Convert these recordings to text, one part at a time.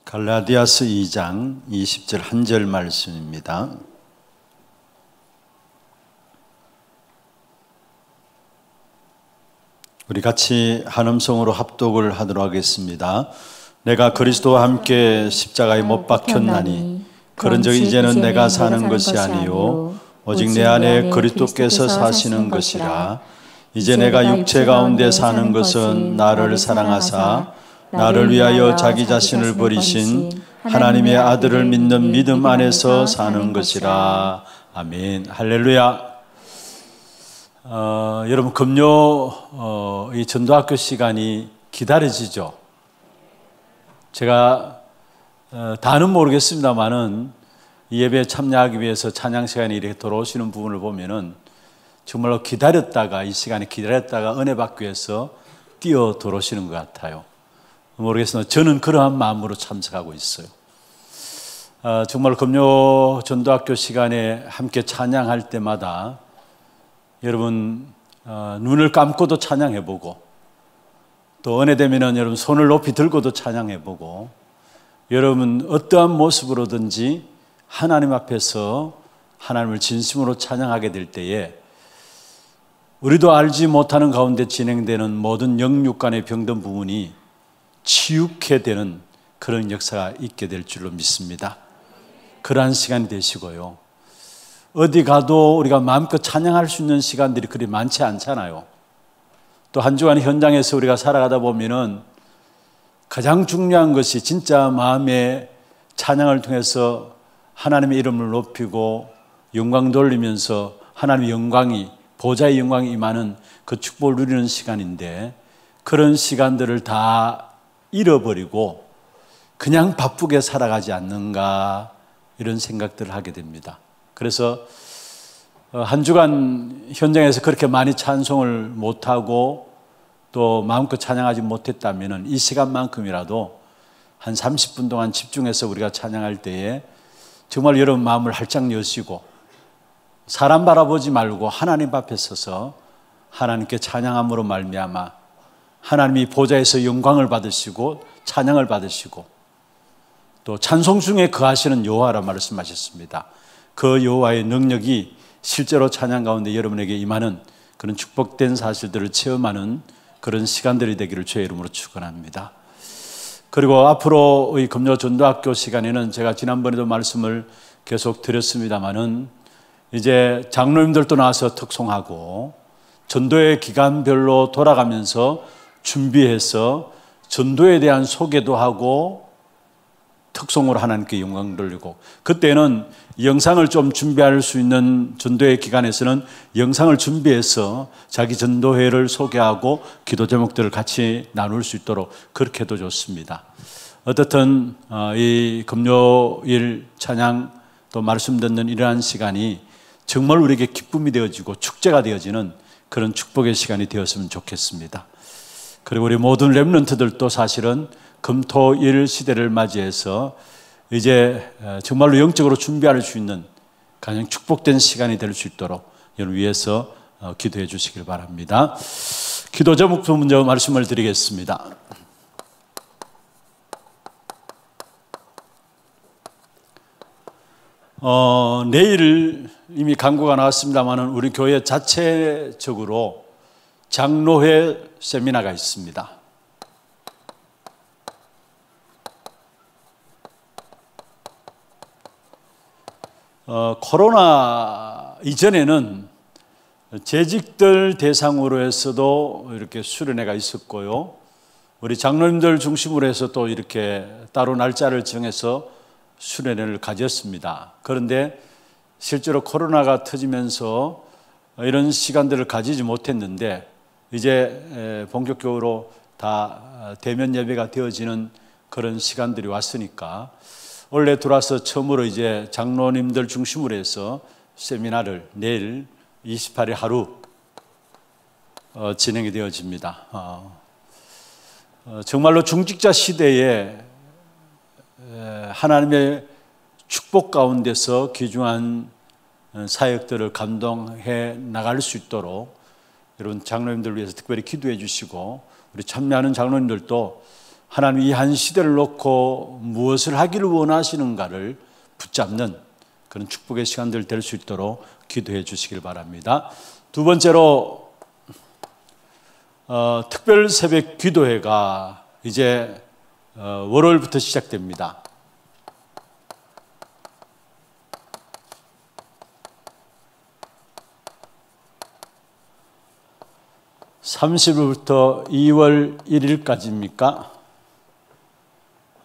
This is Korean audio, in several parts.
갈라디아서 2장 20절 한 절 말씀입니다. 우리 같이 한 음성으로 합독을 하도록 하겠습니다. 내가 그리스도와 함께 십자가에 못 박혔나니 그런즉 이제는 내가 사는 것이 아니요 오직 내 안에 그리스도께서 사시는 것이라. 이제 내가 육체 가운데 사는 것은 나를 사랑하사 나를 위하여 자기 자신을 버리신 하나님의 아들을 믿는 믿음 안에서 사는 것이라. 아멘. 할렐루야. 여러분 금요 이 전도학교 시간이 기다려지죠. 제가 다는 모르겠습니다만은 이 예배에 참여하기 위해서 찬양 시간에 이렇게 돌아오시는 부분을 보면은 정말로 기다렸다가 이 시간에 기다렸다가 은혜 받기 위해서 뛰어 들어오시는 것 같아요. 모르겠으나 저는 그러한 마음으로 참석하고 있어요. 정말 금요 전도학교 시간에 함께 찬양할 때마다 여러분 눈을 감고도 찬양해보고 또 은혜 되면은 여러분 손을 높이 들고도 찬양해보고 여러분 어떠한 모습으로든지 하나님 앞에서 하나님을 진심으로 찬양하게 될 때에 우리도 알지 못하는 가운데 진행되는 모든 영육 간의 병든 부분이 치유케 되는 그런 역사가 있게 될 줄로 믿습니다. 그러한 시간이 되시고요. 어디 가도 우리가 마음껏 찬양할 수 있는 시간들이 그리 많지 않잖아요. 또 한 주간 현장에서 우리가 살아가다 보면은 가장 중요한 것이 진짜 마음의 찬양을 통해서 하나님의 이름을 높이고 영광 돌리면서 하나님의 영광이 보좌의 영광이 임하는 그 축복을 누리는 시간인데 그런 시간들을 다 잃어버리고 그냥 바쁘게 살아가지 않는가 이런 생각들을 하게 됩니다. 그래서 한 주간 현장에서 그렇게 많이 찬송을 못하고 또 마음껏 찬양하지 못했다면 이 시간만큼이라도 한 30분 동안 집중해서 우리가 찬양할 때에 정말 여러분 마음을 활짝 여시고 사람 바라보지 말고 하나님 앞에 서서 하나님께 찬양함으로 말미암아 하나님이 보좌에서 영광을 받으시고 찬양을 받으시고 또 찬송 중에 거하시는 여호와라 말씀하셨습니다. 그 여호와의 능력이 실제로 찬양 가운데 여러분에게 임하는 그런 축복된 사실들을 체험하는 그런 시간들이 되기를 주의 이름으로 축원합니다. 그리고 앞으로 이 금요 전도학교 시간에는 제가 지난번에도 말씀을 계속 드렸습니다마는 이제 장로님들도 나와서 특송하고 전도의 기간별로 돌아가면서 준비해서 전도에 대한 소개도 하고 특송으로 하나님께 영광 돌리고 그때는 영상을 좀 준비할 수 있는 전도의 기간에서는 영상을 준비해서 자기 전도회를 소개하고 기도 제목들을 같이 나눌 수 있도록 그렇게 해도 좋습니다. 어떻든 이 금요일 찬양 또 말씀 듣는 이러한 시간이 정말 우리에게 기쁨이 되어지고 축제가 되어지는 그런 축복의 시간이 되었으면 좋겠습니다. 그리고 우리 모든 렘넌트들도 사실은 금토일 시대를 맞이해서 이제 정말로 영적으로 준비할 수 있는 가장 축복된 시간이 될 수 있도록 여러분 위해서 기도해 주시길 바랍니다. 기도 제목부터 먼저 말씀을 드리겠습니다. 내일 이미 광고가 나왔습니다만 우리 교회 자체적으로 장로회 세미나가 있습니다. 코로나 이전에는 재직들 대상으로 해서도 이렇게 수련회가 있었고요. 우리 장로님들 중심으로 해서 또 이렇게 따로 날짜를 정해서 수련회를 가졌습니다. 그런데 실제로 코로나가 터지면서 이런 시간들을 가지지 못했는데 이제 본격적으로 다 대면 예배가 되어지는 그런 시간들이 왔으니까 올해 들어와서 처음으로 이제 장로님들 중심으로 해서 세미나를 내일 28일 하루 진행이 되어집니다. 정말로 중직자 시대에 하나님의 축복 가운데서 귀중한 사역들을 감동해 나갈 수 있도록 여러분 장로님들 위해서 특별히 기도해 주시고 우리 참여하는 장로님들도 하나님 이 한 시대를 놓고 무엇을 하기를 원하시는가를 붙잡는 그런 축복의 시간들 될 수 있도록 기도해 주시길 바랍니다. 두 번째로 특별 새벽 기도회가 이제 월요일부터 시작됩니다. 30일부터 2월 1일까지입니까?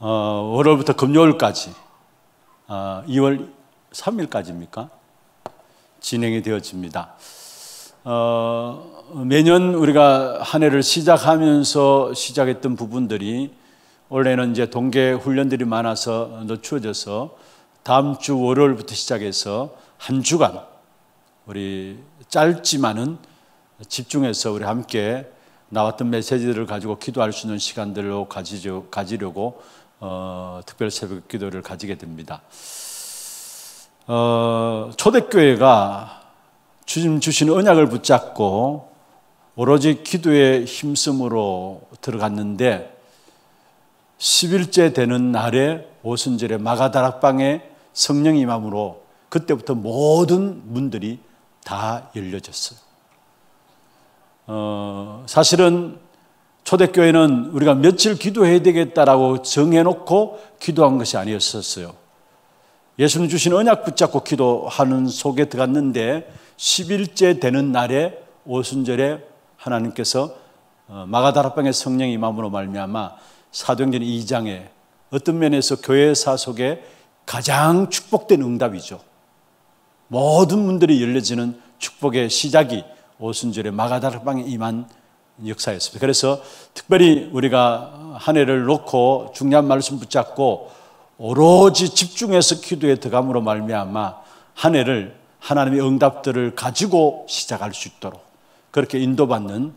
월요일부터 금요일까지 2월 3일까지입니까? 진행이 되어집니다. 매년 우리가 한 해를 시작하면서 시작했던 부분들이 올해는 이제 동계 훈련들이 많아서 늦춰져서 다음 주 월요일부터 시작해서 한 주간 우리 짧지만은 집중해서 우리 함께 나왔던 메시지들을 가지고 기도할 수 있는 시간들로 가지려고 특별 새벽 기도를 가지게 됩니다. 초대교회가 주님 주신 언약을 붙잡고 오로지 기도에 힘쓰므로 들어갔는데 10일째 되는 날에 오순절에 마가다락방에 성령이 임함으로 그때부터 모든 문들이 다 열려졌어요. 사실은 초대교회는 우리가 며칠 기도해야 되겠다라고 정해놓고 기도한 것이 아니었었어요. 예수님 주신 언약 붙잡고 기도하는 속에 들어갔는데 10일째 되는 날에 오순절에 하나님께서 마가다락방의 성령이 임함으로 말미암아 사도행전 2장에 어떤 면에서 교회사 속에 가장 축복된 응답이죠. 모든 문들이 열려지는 축복의 시작이 오순절에 마가다락방에 임한 역사였습니다. 그래서 특별히 우리가 한 해를 놓고 중요한 말씀 붙잡고 오로지 집중해서 기도에 들어감으로 말미암아 한 해를 하나님의 응답들을 가지고 시작할 수 있도록 그렇게 인도받는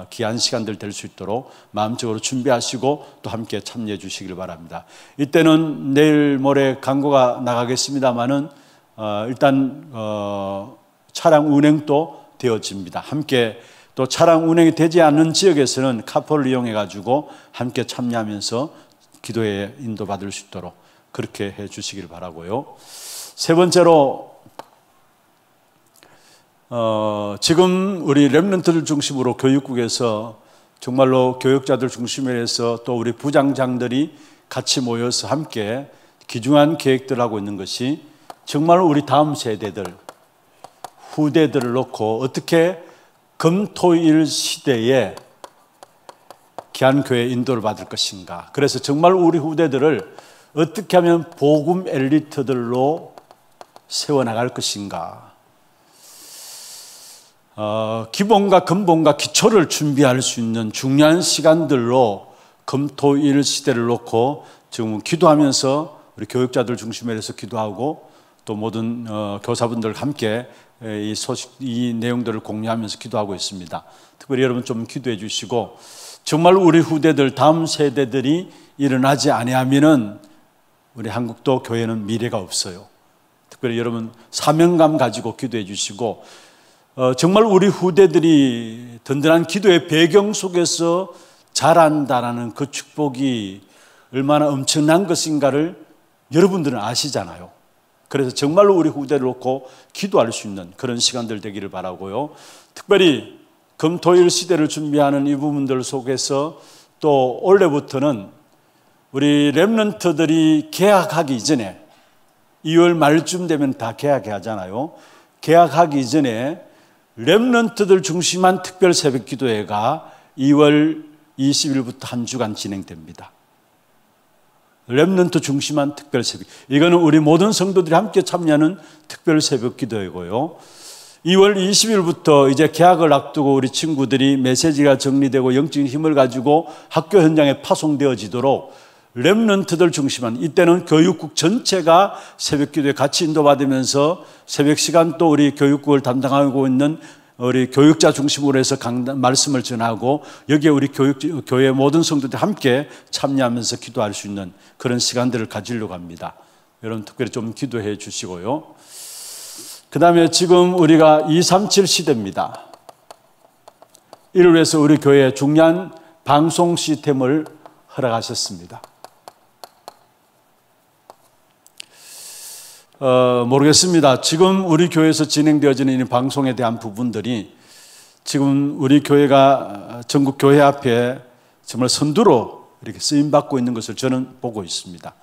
귀한 시간들 될 수 있도록 마음적으로 준비하시고 또 함께 참여해 주시길 바랍니다. 이때는 내일 모레 광고가 나가겠습니다만은 일단 차량 운행도 되어집니다. 함께 또 차량 운행이 되지 않는 지역에서는 카풀을 이용해 가지고 함께 참여하면서 기도에 인도받을 수 있도록 그렇게 해 주시길 바라고요. 세 번째로 지금 우리 렘넌트들 중심으로 교육국에서 정말로 교육자들 중심으로 해서 또 우리 부장장들이 같이 모여서 함께 귀중한 계획들을 하고 있는 것이 정말 우리 다음 세대들 후대들을 놓고 어떻게 금토일 시대에 귀한 교회 인도를 받을 것인가. 그래서 정말 우리 후대들을 어떻게 하면 복음 엘리트들로 세워나갈 것인가. 기본과 근본과 기초를 준비할 수 있는 중요한 시간들로 금토일 시대를 놓고 지금 기도하면서 우리 교육자들 중심으로 해서 기도하고 또 모든 교사분들 함께 이 소식, 이 내용들을 공유하면서 기도하고 있습니다. 특별히 여러분 좀 기도해 주시고 정말 우리 후대들 다음 세대들이 일어나지 아니하면은 우리 한국도 교회는 미래가 없어요. 특별히 여러분 사명감 가지고 기도해 주시고 정말 우리 후대들이 든든한 기도의 배경 속에서 자란다라는 그 축복이 얼마나 엄청난 것인가를 여러분들은 아시잖아요. 그래서 정말로 우리 후대를 놓고 기도할 수 있는 그런 시간들 되기를 바라고요. 특별히 금토일 시대를 준비하는 이 부분들 속에서 또 올해부터는 우리 렘넌트들이 개학하기 이전에 2월 말쯤 되면 다 개학해야 하잖아요. 개학하기 이전에 렘넌트들 중심한 특별 새벽 기도회가 2월 20일부터 한 주간 진행됩니다. 렘넌트 중심한 특별 새벽. 이거는 우리 모든 성도들이 함께 참여하는 특별 새벽 기도회고요. 2월 20일부터 이제 개학을 앞두고 우리 친구들이 메시지가 정리되고 영적인 힘을 가지고 학교 현장에 파송되어지도록 렘넌트들 중심한 이때는 교육국 전체가 새벽 기도에 같이 인도받으면서 새벽 시간 또 우리 교육국을 담당하고 있는 우리 교육자 중심으로 해서 말씀을 전하고 여기에 우리 교회 모든 성도들이 함께 참여하면서 기도할 수 있는 그런 시간들을 가지려고 합니다. 여러분 특별히 좀 기도해 주시고요. 그 다음에 지금 우리가 237 시대입니다. 이를 위해서 우리 교회에 중요한 방송 시스템을 허락하셨습니다. 모르겠습니다. 지금 우리 교회에서 진행되어지는 이 방송에 대한 부분들이 지금 우리 교회가 전국 교회 앞에 정말 선두로 이렇게 쓰임받고 있는 것을 저는 보고 있습니다.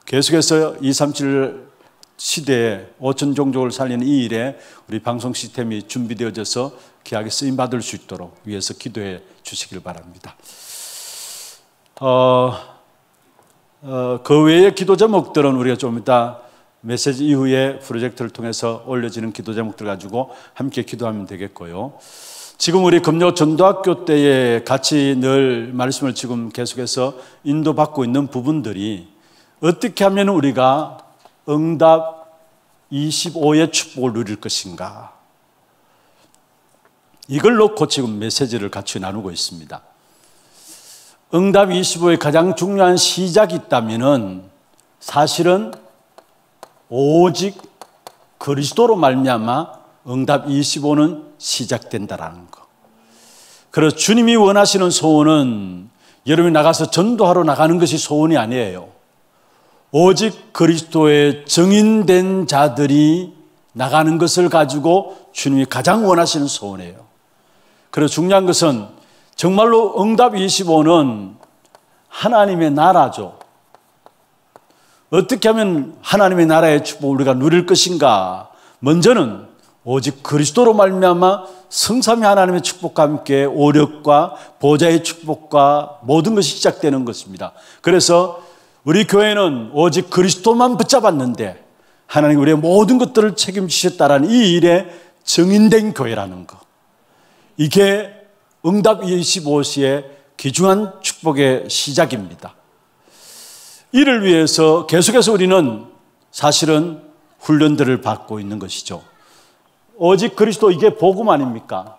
계속해서 237 시대에 5천 종족을 살리는 이 일에 우리 방송 시스템이 준비되어져서 귀하게 쓰임받을 수 있도록 위해서 기도해 주시길 바랍니다. 그 외의 기도 제목들은 우리가 좀 이따 메시지 이후에 프로젝트를 통해서 올려지는 기도 제목들 가지고 함께 기도하면 되겠고요. 지금 우리 금요 전도학교 때에 같이 늘 말씀을 지금 계속해서 인도받고 있는 부분들이 어떻게 하면 우리가 응답 25의 축복을 누릴 것인가, 이걸 놓고 지금 메시지를 같이 나누고 있습니다. 응답 25의 가장 중요한 시작이 있다면은 사실은 오직 그리스도로 말미암아 응답 25는 시작된다라는 거. 그래서 주님이 원하시는 소원은 여러분이 나가서 전도하러 나가는 것이 소원이 아니에요. 오직 그리스도의 정인된 자들이 나가는 것을 가지고 주님이 가장 원하시는 소원이에요. 그래서 중요한 것은 정말로 응답 25는 하나님의 나라죠. 어떻게 하면 하나님의 나라의 축복을 우리가 누릴 것인가? 먼저는 오직 그리스도로 말미암아 성삼위 하나님의 축복과 함께 오력과 보좌의 축복과 모든 것이 시작되는 것입니다. 그래서 우리 교회는 오직 그리스도만 붙잡았는데 하나님 우리의 모든 것들을 책임지셨다라는 이 일에 정인된 교회라는 것. 이게 응답 25시의 귀중한 축복의 시작입니다. 이를 위해서 계속해서 우리는 사실은 훈련들을 받고 있는 것이죠. 오직 그리스도, 이게 복음 아닙니까?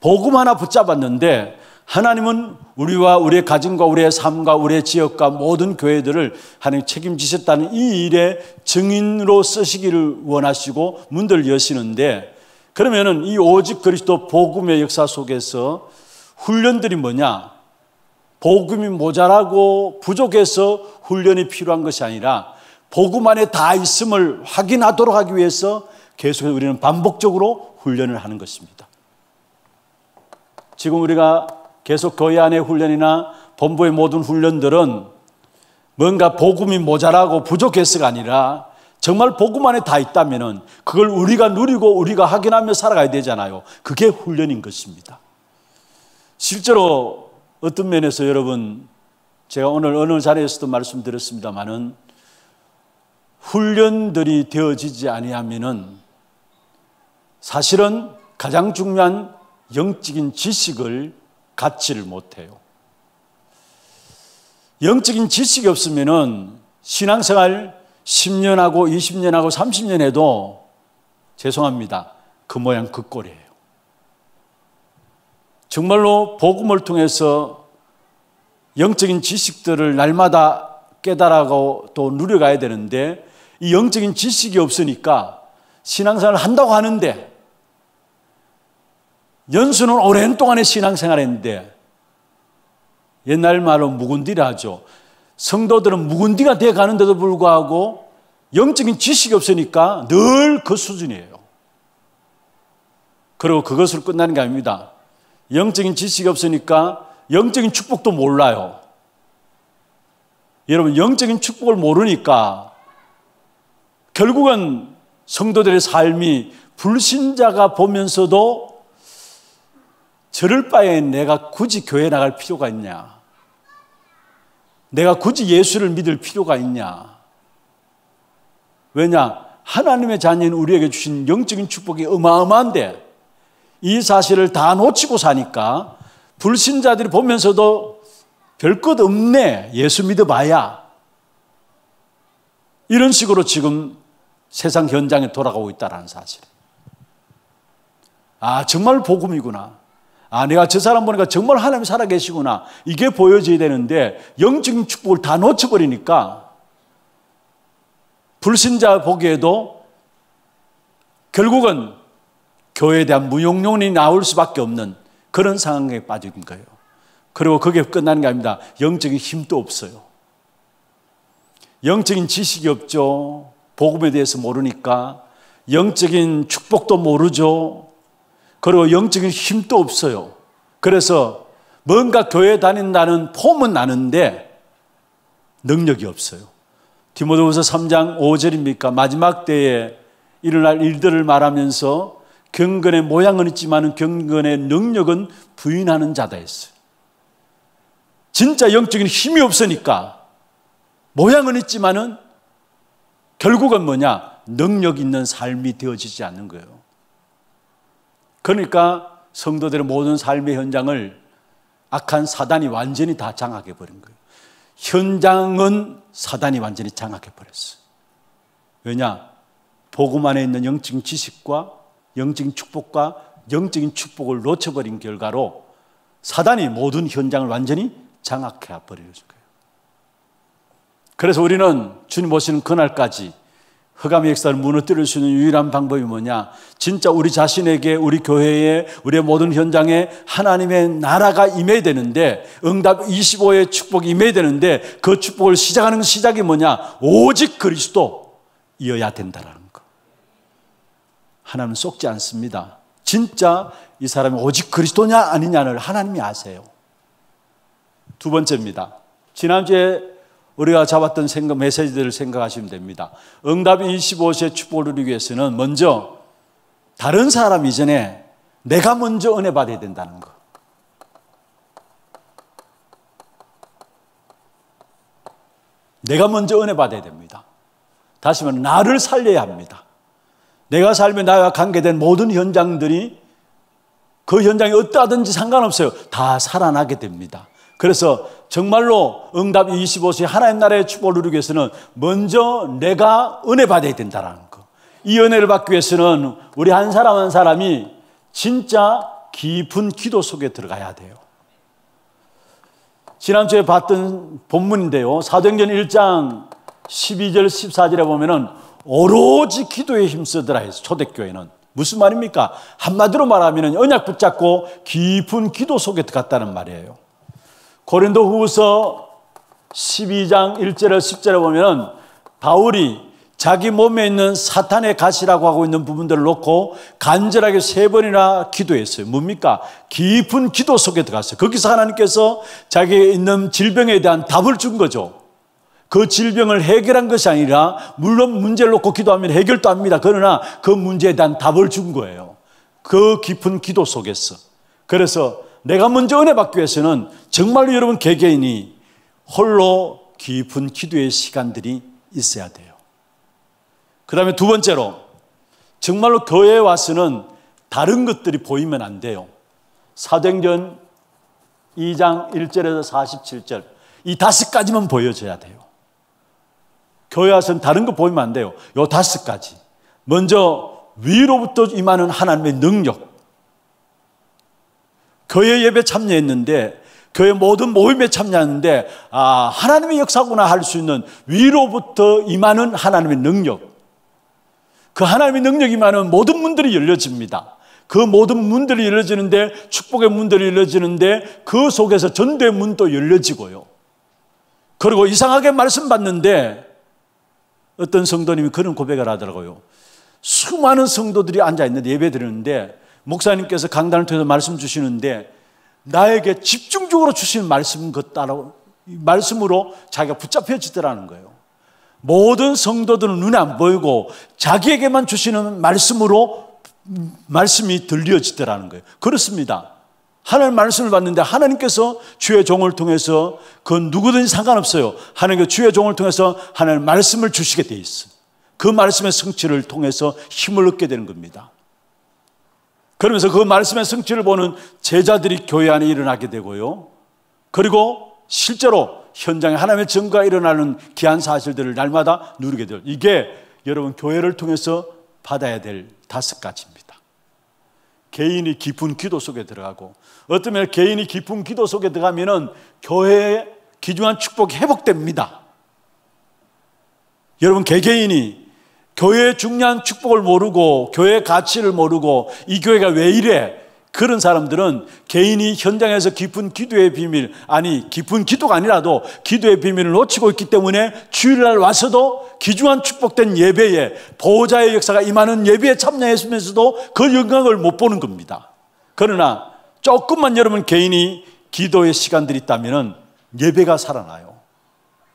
복음 하나 붙잡았는데 하나님은 우리와 우리의 가정과 우리의 삶과 우리의 지역과 모든 교회들을 하나님 책임지셨다는 이 일에 증인으로 쓰시기를 원하시고 문들을 여시는데, 그러면은 이 오직 그리스도 복음의 역사 속에서 훈련들이 뭐냐? 복음이 모자라고 부족해서 훈련이 필요한 것이 아니라 복음 안에 다 있음을 확인하도록 하기 위해서 계속해서 우리는 반복적으로 훈련을 하는 것입니다. 지금 우리가 계속 교회 안의 훈련이나 본부의 모든 훈련들은 뭔가 복음이 모자라고 부족해서가 아니라 정말 복음 안에 다 있다면 그걸 우리가 누리고 우리가 확인하며 살아가야 되잖아요. 그게 훈련인 것입니다. 실제로 어떤 면에서 여러분, 제가 오늘 어느 자리에서도 말씀드렸습니다마는 훈련들이 되어지지 아니하면은 사실은 가장 중요한 영적인 지식을 갖지를 못해요. 영적인 지식이 없으면은 신앙생활 10년하고 20년하고 30년 해도 죄송합니다. 그 모양 그 꼴이에요. 정말로 복음을 통해서 영적인 지식들을 날마다 깨달아가고 또 누려가야 되는데 이 영적인 지식이 없으니까 신앙생활을 한다고 하는데 연수는 오랜 동안의 신앙생활을 했는데 옛날 말로 묵은디라 하죠. 성도들은 묵은디가 되어 가는데도 불구하고 영적인 지식이 없으니까 늘 그 수준이에요. 그리고 그것으로 끝나는 게 아닙니다. 영적인 지식이 없으니까 영적인 축복도 몰라요. 여러분, 영적인 축복을 모르니까 결국은 성도들의 삶이 불신자가 보면서도 저럴 바에 내가 굳이 교회 나갈 필요가 있냐? 내가 굳이 예수를 믿을 필요가 있냐? 왜냐? 하나님의 자녀인 우리에게 주신 영적인 축복이 어마어마한데 이 사실을 다 놓치고 사니까 불신자들이 보면서도 별것 없네, 예수 믿어봐야, 이런 식으로 지금 세상 현장에 돌아가고 있다는 사실. 아, 정말 복음이구나. 아, 내가 저 사람 보니까 정말 하나님 살아계시구나. 이게 보여져야 되는데 영적인 축복을 다 놓쳐버리니까 불신자 보기에도 결국은 교회에 대한 무용론이 나올 수밖에 없는 그런 상황에 빠진 거예요. 그리고 그게 끝나는 게 아닙니다. 영적인 힘도 없어요. 영적인 지식이 없죠. 복음에 대해서 모르니까. 영적인 축복도 모르죠. 그리고 영적인 힘도 없어요. 그래서 뭔가 교회 다닌다는 폼은 나는데 능력이 없어요. 디모데후서 3장 5절입니까? 마지막 때에 일어날 일들을 말하면서 경건의 모양은 있지만 경건의 능력은 부인하는 자다 했어요. 진짜 영적인 힘이 없으니까 모양은 있지만은 결국은 뭐냐? 능력 있는 삶이 되어지지 않는 거예요. 그러니까 성도들의 모든 삶의 현장을 악한 사단이 완전히 다 장악해버린 거예요. 현장은 사단이 완전히 장악해버렸어요. 왜냐? 복음 안에 있는 영적인 지식과 영적인 축복과 영적인 축복을 놓쳐버린 결과로 사단이 모든 현장을 완전히 장악해버린 거예요. 그래서 우리는 주님 오시는 그날까지 흑암의 역사를 무너뜨릴 수 있는 유일한 방법이 뭐냐? 진짜 우리 자신에게, 우리 교회에, 우리의 모든 현장에 하나님의 나라가 임해야 되는데, 응답 25의 축복이 임해야 되는데, 그 축복을 시작하는 시작이 뭐냐? 오직 그리스도이어야 된다는 거. 하나님은 속지 않습니다. 진짜 이 사람이 오직 그리스도냐 아니냐를 하나님이 아세요. 두 번째입니다. 지난주에 우리가 잡았던 생각, 메시지들을 생각하시면 됩니다. 응답 25세의 축복을 누리기 위해서는 먼저 다른 사람 이전에 내가 먼저 은혜 받아야 된다는 거. 내가 먼저 은혜 받아야 됩니다. 다시 말하면 나를 살려야 합니다. 내가 살며 나와 관계된 모든 현장들이 그 현장이 어떠하든지 상관없어요. 다 살아나게 됩니다. 그래서 정말로 응답 25세 하나님 나라의 축복을 누리기 위해서는 먼저 내가 은혜 받아야 된다는 거. 이 은혜를 받기 위해서는 우리 한 사람 한 사람이 진짜 깊은 기도 속에 들어가야 돼요. 지난주에 봤던 본문인데요. 사도행전 1장 12절 14절에 보면은 오로지 기도에 힘쓰더라 해서 초대교회는 무슨 말입니까? 한마디로 말하면 언약 붙잡고 깊은 기도 속에 들어갔다는 말이에요. 고린도 후서 12장 1절에 10절에 보면 바울이 자기 몸에 있는 사탄의 가시라고 하고 있는 부분들을 놓고 간절하게 3번이나 기도했어요. 뭡니까? 깊은 기도 속에 들어갔어요. 거기서 하나님께서 자기에 있는 질병에 대한 답을 준 거죠. 그 질병을 해결한 것이 아니라 물론 문제를 놓고 기도하면 해결도 합니다. 그러나 그 문제에 대한 답을 준 거예요. 그 깊은 기도 속에서. 그래서 내가 먼저 은혜 받기 위해서는 정말로 여러분 개개인이 홀로 깊은 기도의 시간들이 있어야 돼요. 그 다음에 두 번째로 정말로 교회에 와서는 다른 것들이 보이면 안 돼요. 사도행전 2장 1절에서 47절 이 5가지만 보여줘야 돼요. 교회 와서는 다른 거 보이면 안 돼요. 요 5가지. 먼저 위로부터 임하는 하나님의 능력. 교회 예배 참여했는데 교회 모든 모임에 참여하는데 하나님의 역사구나 할 수 있는 위로부터 임하는 하나님의 능력. 그 하나님의 능력이 임하는 모든 문들이 열려집니다. 그 모든 문들이 열려지는데 축복의 문들이 열려지는데 그 속에서 전도의 문도 열려지고요. 그리고 이상하게 말씀 받는데 어떤 성도님이 그런 고백을 하더라고요. 수많은 성도들이 앉아있는데 예배 드리는데 목사님께서 강단을 통해서 말씀 주시는데 나에게 집중적으로 주시는 말씀으로 자기가 붙잡혀지더라는 거예요. 모든 성도들은 눈에 안 보이고 자기에게만 주시는 말씀으로 말씀이 들려지더라는 거예요. 그렇습니다. 하나님 말씀을 받는데 하나님께서 주의 종을 통해서 그 누구든지 상관없어요. 하나님께서 주의 종을 통해서 하나님 말씀을 주시게 돼 있어요. 그 말씀의 성취를 통해서 힘을 얻게 되는 겁니다. 그러면서 그 말씀의 성취를 보는 제자들이 교회 안에 일어나게 되고요. 그리고 실제로 현장에 하나님의 증거가 일어나는 귀한 사실들을 날마다 누리게 돼요. 이게 여러분 교회를 통해서 받아야 될 5가지입니다. 개인이 깊은 기도 속에 들어가고 어쩌면 개인이 깊은 기도 속에 들어가면은 교회의 귀중한 축복이 회복됩니다. 여러분 개개인이 교회의 중요한 축복을 모르고 교회의 가치를 모르고 이 교회가 왜 이래? 그런 사람들은 개인이 현장에서 깊은 기도의 비밀, 아니 깊은 기도가 아니라도 기도의 비밀을 놓치고 있기 때문에 주일날 와서도 귀중한 축복된 예배에 보호자의 역사가 임하는 예배에 참여했으면서도 그 영광을 못 보는 겁니다. 그러나 조금만 여러분 개인이 기도의 시간들이 있다면 예배가 살아나요.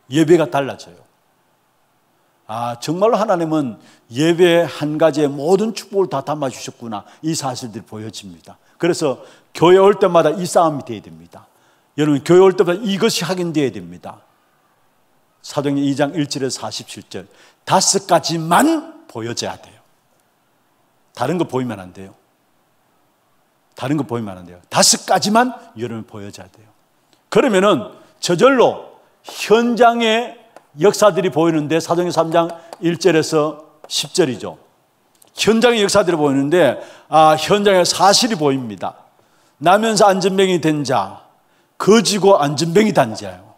예배가 달라져요. 정말로 하나님은 예배의 한 가지의 모든 축복을 다 담아주셨구나, 이 사실들이 보여집니다. 그래서 교회 올 때마다 이 싸움이 돼야 됩니다. 여러분 교회 올 때마다 이것이 확인되어야 됩니다. 사도행전 2장 1절에서 47절 5가지만 보여져야 돼요. 다른 거 보이면 안 돼요. 다른 거 보이면 안 돼요. 5가지만 여러분 보여줘야 돼요. 그러면은 저절로 현장의 역사들이 보이는데, 사도행전 3장 1절에서 10절이죠. 현장의 역사들이 보이는데 현장의 사실이 보입니다. 나면서 안전병이 된 자, 거지고 안전병이 단 자예요.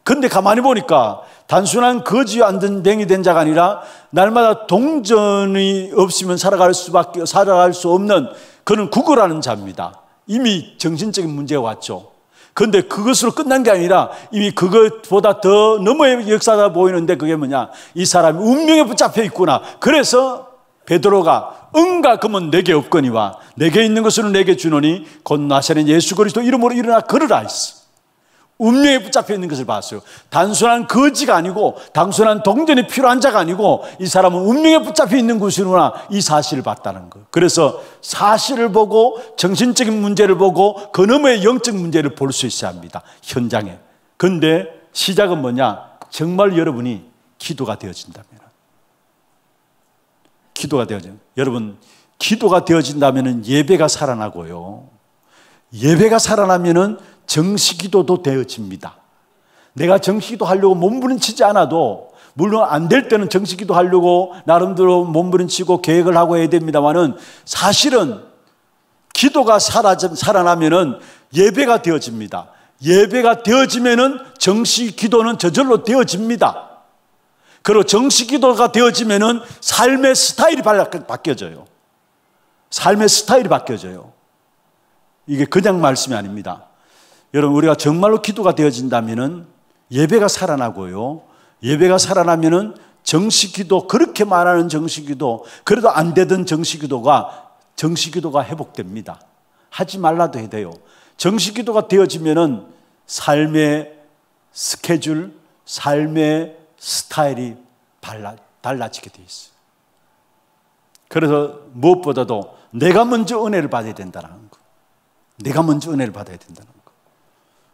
그런데 가만히 보니까 단순한 거지와 안전병이 된 자가 아니라 날마다 동전이 없으면 살아갈 수 없는 그는 구걸하는 자입니다. 이미 정신적인 문제가 왔죠. 그런데 그것으로 끝난 게 아니라 이미 그것보다 더 너머의 역사가 보이는데, 그게 뭐냐, 이 사람이 운명에 붙잡혀 있구나. 그래서 베드로가 응가 그러면 내게 없거니와 내게 있는 것은 내게 주노니 곧 나사렛 예수 그리스도 이름으로 일어나 걸으라 했어. 운명에 붙잡혀 있는 것을 봤어요. 단순한 거지가 아니고 단순한 동전이 필요한 자가 아니고 이 사람은 운명에 붙잡혀 있는 것이구나, 이 사실을 봤다는 거예요. 그래서 사실을 보고 정신적인 문제를 보고 그 너머의 영적 문제를 볼 수 있어야 합니다. 현장에. 그런데 시작은 뭐냐, 정말 여러분이 기도가 되어진다면, 기도가 되어진, 여러분 기도가 되어진다면 예배가 살아나고요, 예배가 살아나면은 정식기도도 되어집니다. 내가 정식기도 하려고 몸부림치지 않아도, 물론 안 될 때는 정식기도 하려고 나름대로 몸부림치고 계획을 하고 해야 됩니다만은, 사실은 기도가 살아나면은 예배가 되어집니다. 예배가 되어지면은 정식기도는 저절로 되어집니다. 그리고 정식기도가 되어지면은 삶의 스타일이 바뀌어져요. 삶의 스타일이 바뀌어져요. 이게 그냥 말씀이 아닙니다. 여러분, 우리가 정말로 기도가 되어진다면은 예배가 살아나고요, 예배가 살아나면은 정식기도, 그렇게 말하는 정식기도, 그래도 안 되던 정식기도가 회복됩니다. 하지 말라도 해야 돼요. 정식기도가 되어지면은 삶의 스케줄, 삶의 스타일이 달라지게 돼 있어요. 그래서 무엇보다도 내가 먼저 은혜를 받아야 된다는 거. 내가 먼저 은혜를 받아야 된다는 거.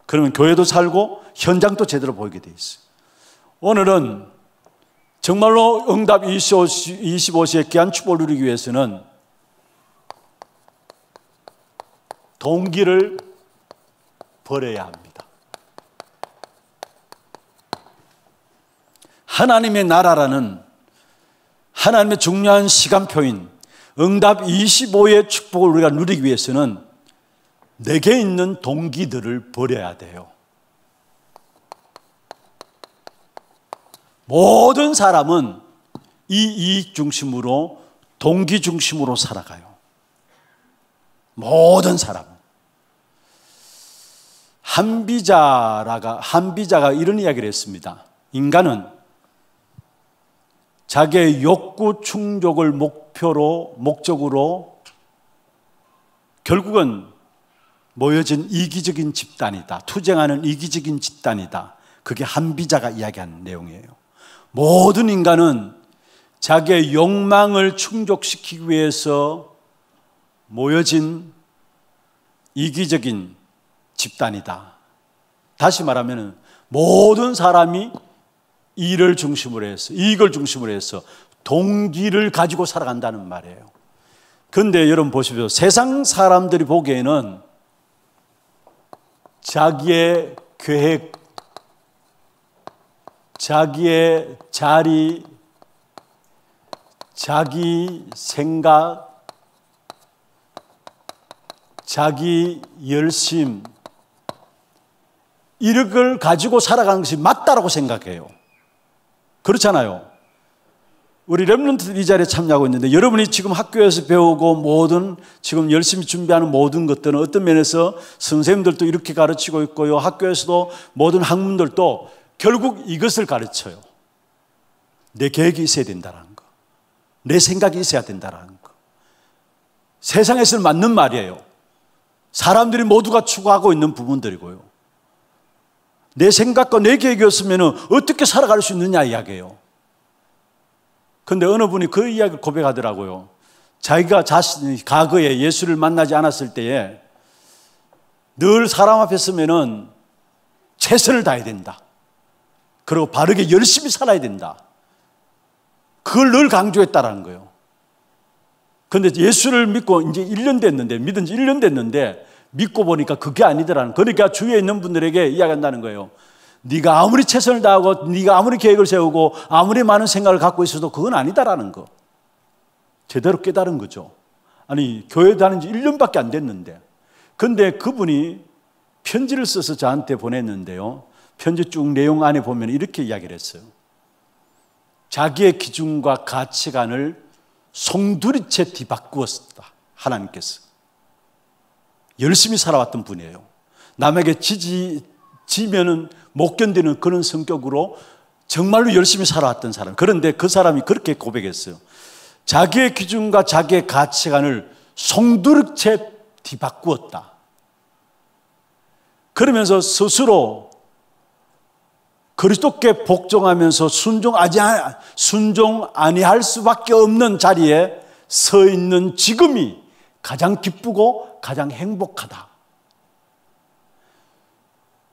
그러면 교회도 살고 현장도 제대로 보이게 돼 있어요. 오늘은 정말로 응답 25시의 귀한 축복을 누리기 위해서는 동기를 버려야 합니다. 하나님의 나라라는 하나님의 중요한 시간표인 응답 25의 축복을 우리가 누리기 위해서는 내게 있는 동기들을 버려야 돼요. 모든 사람은 이 이익 중심으로, 동기 중심으로 살아가요. 모든 사람은. 한비자가 이런 이야기를 했습니다. 인간은 자기의 욕구 충족을 목적으로 결국은 모여진 이기적인 집단이다. 투쟁하는 이기적인 집단이다. 그게 한비자가 이야기하는 내용이에요. 모든 인간은 자기의 욕망을 충족시키기 위해서 모여진 이기적인 집단이다. 다시 말하면 모든 사람이 이익을 중심으로 해서 동기를 가지고 살아간다는 말이에요. 그런데 여러분 보십시오. 세상 사람들이 보기에는 자기의 계획, 자기의 자리, 자기 생각, 자기 열심, 이런 걸 가지고 살아가는 것이 맞다라고 생각해요. 그렇잖아요. 우리 렘넌트 이 자리에 참여하고 있는데 여러분이 지금 학교에서 배우고 모든 지금 열심히 준비하는 모든 것들은 어떤 면에서 선생님들도 이렇게 가르치고 있고요. 학교에서도 모든 학문들도 결국 이것을 가르쳐요. 내 계획이 있어야 된다는 거. 내 생각이 있어야 된다는 거. 세상에서는 맞는 말이에요. 사람들이 모두가 추구하고 있는 부분들이고요. 내 생각과 내 계획이었으면 어떻게 살아갈 수 있느냐 이야기예요. 그런데 어느 분이 그 이야기를 고백하더라고요. 자기가 자신이 과거에 예수를 만나지 않았을 때에 늘 사람 앞에 서면은 최선을 다해야 된다. 그리고 바르게 열심히 살아야 된다. 그걸 늘 강조했다라는 거예요. 그런데 예수를 믿고 이제 1년 됐는데, 믿은 지 1년 됐는데 믿고 보니까 그게 아니더라는. 그러니까 주위에 있는 분들에게 이야기한다는 거예요. 네가 아무리 최선을 다하고 네가 아무리 계획을 세우고 아무리 많은 생각을 갖고 있어도 그건 아니다라는 거. 제대로 깨달은 거죠. 아니 교회 다닌 지 1년밖에 안 됐는데. 근데 그분이 편지를 써서 저한테 보냈는데요. 편지 쭉 내용 안에 보면 이렇게 이야기를 했어요. 자기의 기준과 가치관을 송두리째 뒤바꾸었다. 하나님께서. 열심히 살아왔던 분이에요. 남에게 지면은 못 견디는 그런 성격으로 정말로 열심히 살아왔던 사람. 그런데 그 사람이 그렇게 고백했어요. 자기의 기준과 자기의 가치관을 송두리째 뒤바꾸었다. 그러면서 스스로 그리스도께 복종하면서 순종 아니할 수밖에 없는 자리에 서 있는 지금이 가장 기쁘고 가장 행복하다.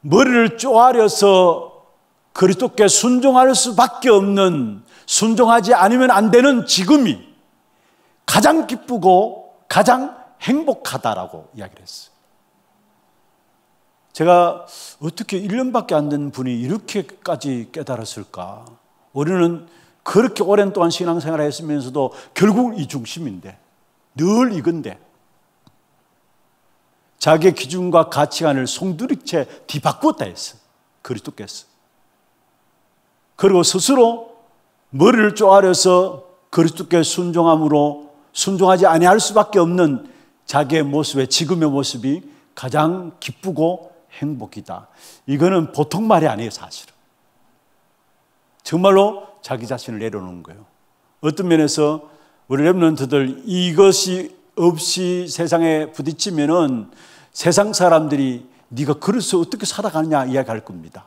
머리를 쪼아려서 그리스도께 순종할 수밖에 없는, 순종하지 않으면 안 되는 지금이 가장 기쁘고 가장 행복하다라고 이야기를 했어요. 제가 어떻게 1년밖에 안 된 분이 이렇게까지 깨달았을까? 우리는 그렇게 오랜 동안 신앙생활을 했으면서도 결국 이 중심인데, 늘 이건데, 자기의 기준과 가치관을 송두리째 뒤바꾸었다 했어. 그리스도께서. 그리고 스스로 머리를 쪼아려서 그리스도께 순종함으로 순종하지 아니할 수밖에 없는 자기의 모습의 지금의 모습이 가장 기쁘고 행복이다. 이거는 보통 말이 아니에요, 사실은. 정말로 자기 자신을 내려놓는 거예요. 어떤 면에서 우리 렘넌트들 이것이 없이 세상에 부딪히면은 세상 사람들이 네가 그래서 어떻게 살아가느냐 이야기할 겁니다.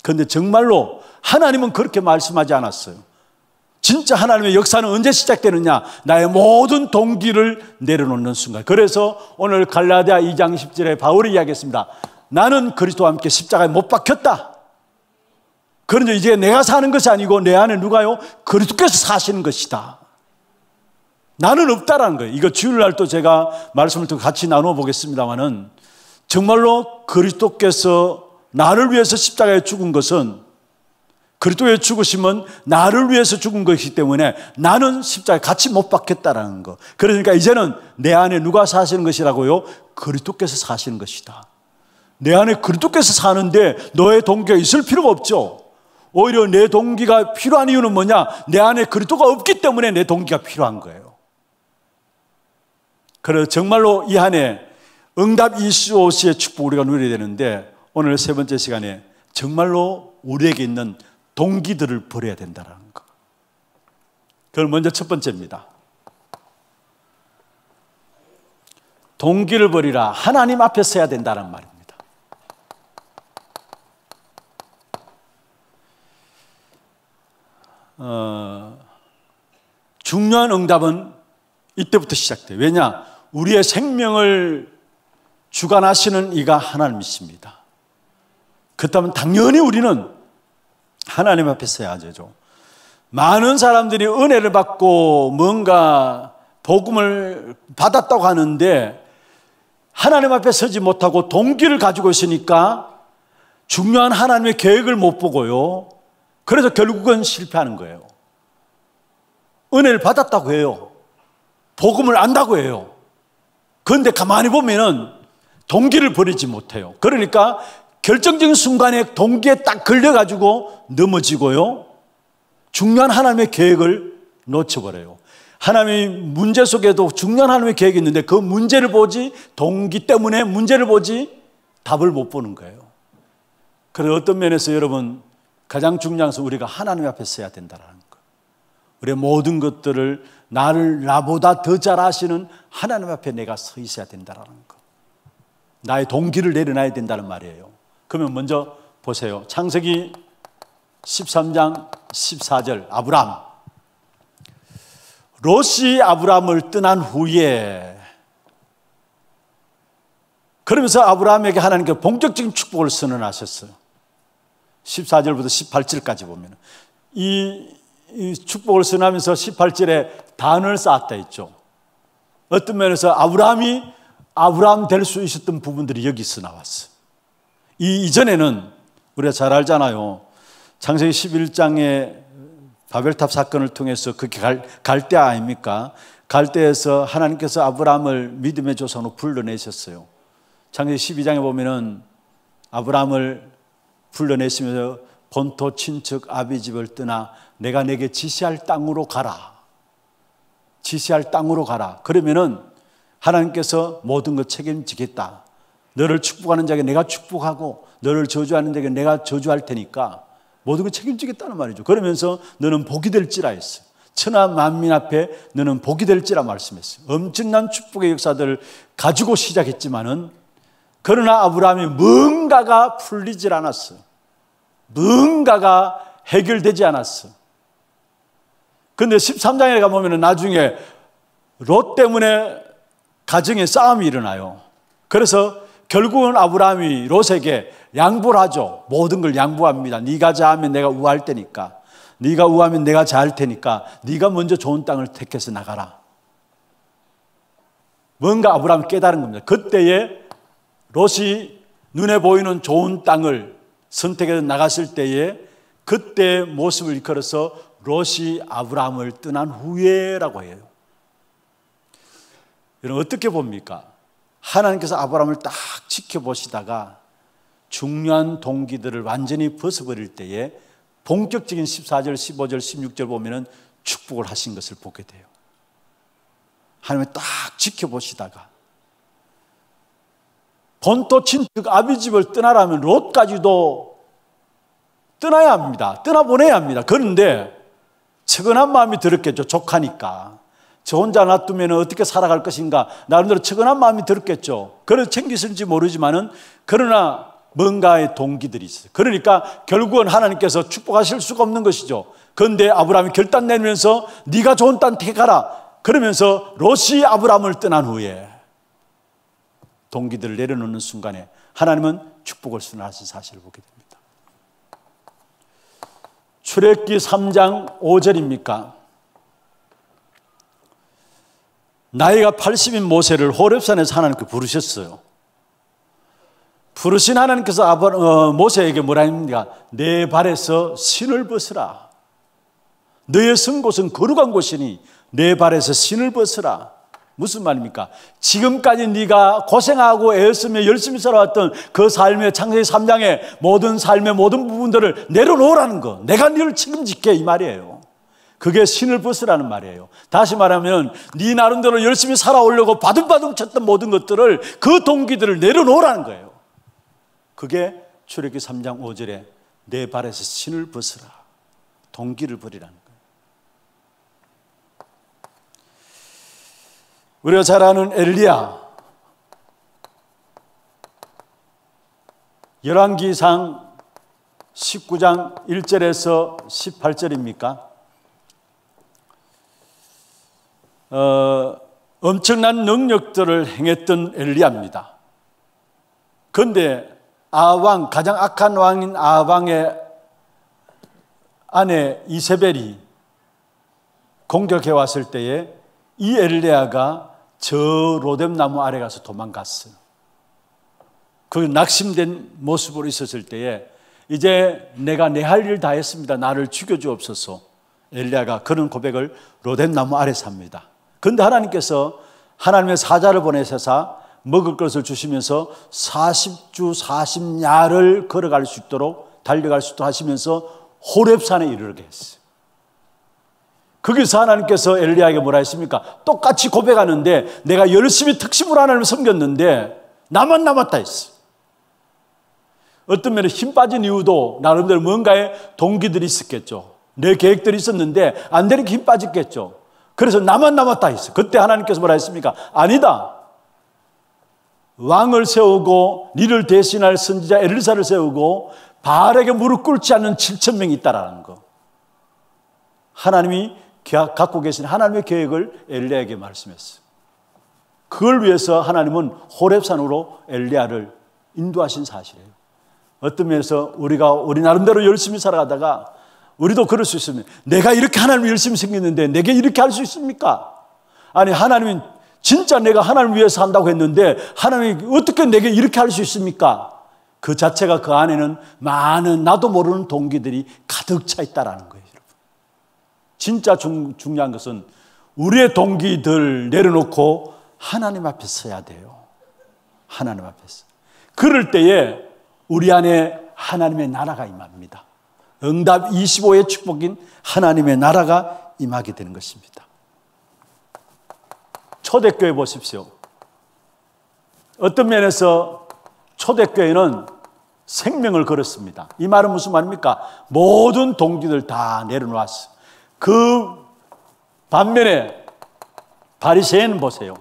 그런데 정말로 하나님은 그렇게 말씀하지 않았어요. 진짜 하나님의 역사는 언제 시작되느냐? 나의 모든 동기를 내려놓는 순간. 그래서 오늘 갈라디아 2장 10절에 바울이 이야기했습니다. 나는 그리스도와 함께 십자가에 못 박혔다. 그런데 이제 내가 사는 것이 아니고 내 안에 누가요? 그리스도께서 사시는 것이다. 나는 없다라는 거예요. 이거 주일날 또 제가 말씀을 또 같이 나누어 보겠습니다만은 정말로 그리스도께서 나를 위해서 십자가에 죽은 것은 그리스도의 죽으심은 나를 위해서 죽은 것이기 때문에 나는 십자가에 같이 못 박혔다라는 거. 그러니까 이제는 내 안에 누가 사시는 것이라고요? 그리스도께서 사시는 것이다. 내 안에 그리스도께서 사는데 너의 동기가 있을 필요가 없죠. 오히려 내 동기가 필요한 이유는 뭐냐? 내 안에 그리스도가 없기 때문에 내 동기가 필요한 거예요. 그래서 정말로 이 한 해 응답 25시의 축복 우리가 누려야 되는데 오늘 세 번째 시간에 정말로 우리에게 있는 동기들을 버려야 된다는 거. 그걸 먼저 첫 번째입니다. 동기를 버리라. 하나님 앞에 서야 된다는 말입니다. 중요한 응답은 이때부터 시작돼요. 왜냐? 우리의 생명을 주관하시는 이가 하나님이십니다. 그렇다면 당연히 우리는 하나님 앞에 서야 하죠. 많은 사람들이 은혜를 받고 뭔가 복음을 받았다고 하는데 하나님 앞에 서지 못하고 동기를 가지고 있으니까 중요한 하나님의 계획을 못 보고요. 그래서 결국은 실패하는 거예요. 은혜를 받았다고 해요. 복음을 안다고 해요. 그런데 가만히 보면은 동기를 버리지 못해요. 그러니까 결정적인 순간에 동기에 딱 걸려가지고 넘어지고요. 중요한 하나님의 계획을 놓쳐버려요. 하나님의 문제 속에도 중요한 하나님의 계획이 있는데 그 문제를 보지, 동기 때문에 문제를 보지 답을 못 보는 거예요. 그래서 어떤 면에서 여러분 가장 중요한 것은 우리가 하나님 앞에 서야 된다는 거. 우리의 모든 것들을 나보다 더 잘 아시는 하나님 앞에 내가 서 있어야 된다는 거. 나의 동기를 내려놔야 된다는 말이에요. 그러면 먼저 보세요. 창세기 13장 14절 아브람. 롯이 아브람을 떠난 후에 그러면서 아브람에게 하나님께 본격적인 축복을 선언하셨어요. 14절부터 18절까지 보면 이 축복을 선언하면서 18절에 단을 쌓았다 했죠. 어떤 면에서 아브람이 아브람 될 수 있었던 부분들이 여기서 나왔어요. 이전에는 우리가 잘 알잖아요. 창세기 11장에 바벨탑 사건을 통해서 그게 갈대 아닙니까? 갈대에서 하나님께서 아브람을 믿음의 조상으로 불러내셨어요. 창세기 12장에 보면은 아브람을 불러내시면서 본토 친척 아비 집을 떠나 내가 내게 지시할 땅으로 가라. 지시할 땅으로 가라. 그러면은 하나님께서 모든 것 책임지겠다. 너를 축복하는 자에게 내가 축복하고 너를 저주하는 자에게 내가 저주할 테니까 모든 걸 책임지겠다는 말이죠. 그러면서 너는 복이 될지라 했어요. 천하 만민 앞에 너는 복이 될지라 말씀했어요. 엄청난 축복의 역사들을 가지고 시작했지만은 그러나 아브라함이 뭔가가 풀리질 않았어요. 뭔가가 해결되지 않았어요. 그런데 13장에 가보면 나중에 롯 때문에 가정에 싸움이 일어나요. 그래서 결국은 아브라함이 롯에게 양보를 하죠. 모든 걸 양보합니다. 네가 자하면 내가 우할 테니까, 네가 우하면 내가 자할 테니까 네가 먼저 좋은 땅을 택해서 나가라. 뭔가 아브라함이 깨달은 겁니다. 그때에 롯이 눈에 보이는 좋은 땅을 선택해서 나갔을 때에 그때의 모습을 일컬어서 롯이 아브라함을 떠난 후에라고 해요. 여러분 어떻게 봅니까? 하나님께서 아브라함을 딱 지켜보시다가 중요한 동기들을 완전히 벗어버릴 때에 본격적인 14절, 15절, 16절 보면은 축복을 하신 것을 보게 돼요. 하나님이 딱 지켜보시다가 본토 친척 아비 집을 떠나라면 롯까지도 떠나야 합니다. 떠나보내야 합니다. 그런데 측은한 마음이 들었겠죠. 조카니까. 저 혼자 놔두면 어떻게 살아갈 것인가. 나름대로 측은한 마음이 들었겠죠. 그래서 챙기실지 모르지만은 그러나 뭔가의 동기들이 있어요. 그러니까 결국은 하나님께서 축복하실 수가 없는 것이죠. 그런데 아브라함이 결단 내면서 네가 좋은 땅 택하라. 그러면서 롯이 아브라함을 떠난 후에 동기들을 내려놓는 순간에 하나님은 축복을 선언하신 사실을 보게 됩니다. 출애굽기 3장 5절입니까? 나이가 80인 모세를 호렙산에서 하나님께 부르셨어요. 부르신 하나님께서 모세에게 뭐라 합니까? 내 발에서 신을 벗으라. 너의 선 곳은 거룩한 곳이니 내 발에서 신을 벗으라. 무슨 말입니까? 지금까지 네가 고생하고 애쓰며 열심히 살아왔던 그 삶의 창세기 3장의 모든 삶의 모든 부분들을 내려놓으라는 거. 내가 너를 책임질게 이 말이에요. 그게 신을 벗으라는 말이에요. 다시 말하면 네 나름대로 열심히 살아오려고 바둥바둥 쳤던 모든 것들을 그 동기들을 내려놓으라는 거예요. 그게 출애굽기 3장 5절에 내 발에서 신을 벗으라. 동기를 버리라는 거예요. 우리가 잘 아는 엘리야, 열왕기상 19장 1절에서 18절입니까? 엄청난 능력들을 행했던 엘리야입니다. 그런데 아합왕, 가장 악한 왕인 아합왕의 아내 이세벨이 공격해 왔을 때에 이 엘리야가 저 로뎀나무 아래 가서 도망갔어요. 그 낙심된 모습으로 있었을 때에 이제 내가 내 할 일 다 했습니다. 나를 죽여주옵소서. 엘리야가 그런 고백을 로뎀나무 아래서 합니다. 그런데 하나님께서 하나님의 사자를 보내셔서 먹을 것을 주시면서 40주 40야를 걸어갈 수 있도록 달려갈 수 있도록 하시면서 호렙산에 이르게 했어요. 거기서 하나님께서 엘리야에게 뭐라 했습니까? 똑같이 고백하는데 내가 열심히 특심으로 하나님을 섬겼는데 나만 남았다 했어. 어떤 면에 힘 빠진 이유도 나름대로 뭔가의 동기들이 있었겠죠. 내 계획들이 있었는데 안 되니까 힘 빠졌겠죠. 그래서 나만 남았다 했어. 그때 하나님께서 뭐라 했습니까? 아니다. 왕을 세우고 니를 대신할 선지자 엘리사를 세우고 바알에게 무릎 꿇지 않는 7,000명이 있다라는 거. 하나님이 갖고 계신 하나님의 계획을 엘리야에게 말씀했어요. 그걸 위해서 하나님은 호렙산으로 엘리야를 인도하신 사실이에요. 어떤 면에서 우리 나름대로 열심히 살아가다가 우리도 그럴 수 있습니다. 내가 이렇게 하나님을 열심히 생겼는데 내게 이렇게 할 수 있습니까? 아니, 하나님은 진짜 내가 하나님을 위해서 한다고 했는데 하나님이 어떻게 내게 이렇게 할 수 있습니까? 그 자체가 그 안에는 많은 나도 모르는 동기들이 가득 차 있다는 거예요. 여러분. 진짜 중요한 것은 우리의 동기들 내려놓고 하나님 앞에 서야 돼요. 하나님 앞에서. 그럴 때에 우리 안에 하나님의 나라가 임합니다. 응답 25의 축복인 하나님의 나라가 임하게 되는 것입니다. 초대교회 보십시오. 어떤 면에서 초대교회는 생명을 걸었습니다. 이 말은 무슨 말입니까? 모든 동기들 다 내려놓았어. 그 반면에 바리새인은 보세요.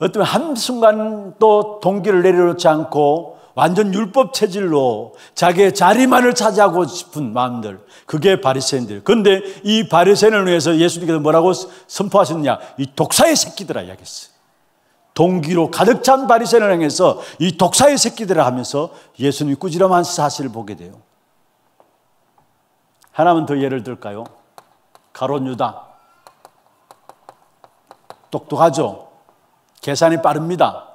어떤 한순간도 동기를 내려놓지 않고 완전 율법 체질로 자기의 자리만을 차지하고 싶은 마음들, 그게 바리새인들. 그런데 이 바리새인을 위해서 예수님께서 뭐라고 선포하셨느냐? 이 독사의 새끼들아 이야기했어요. 동기로 가득 찬 바리새인을 향해서 이 독사의 새끼들을 하면서 예수님이 꾸지람한 사실을 보게 돼요. 하나만 더 예를 들까요? 가룟 유다. 똑똑하죠. 계산이 빠릅니다.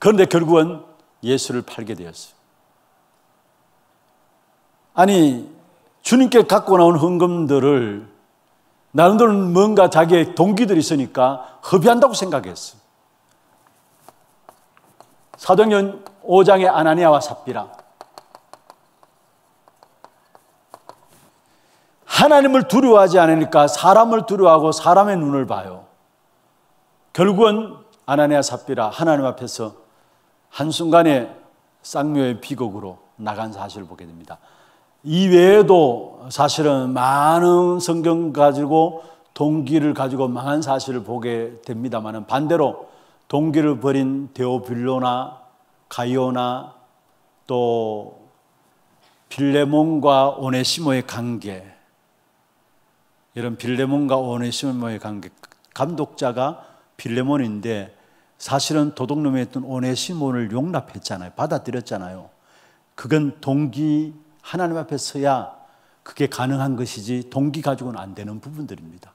그런데 결국은 예수를 팔게 되었어요. 아니, 주님께 갖고 나온 헌금들을 나름대로 뭔가 자기의 동기들이 있으니까 허비한다고 생각했어요. 사도행전 5장의 아나니아와 삽비라. 하나님을 두려워하지 않으니까 사람을 두려워하고 사람의 눈을 봐요. 결국은 아나니아 삽비라 하나님 앞에서 한순간에 쌍묘의 비극으로 나간 사실을 보게 됩니다. 이 외에도 사실은 많은 성경 가지고 동기를 가지고 망한 사실을 보게 됩니다만 반대로 동기를 버린 데오빌로나 가이오나 또 빌레몬과 오네시모의 관계, 이런 빌레몬과 오네시모의 관계, 감독자가 빌레몬인데 사실은 도둑놈이었던 오네시모를 용납했잖아요. 받아들였잖아요. 그건 동기, 하나님 앞에 서야 그게 가능한 것이지 동기 가지고는 안 되는 부분들입니다.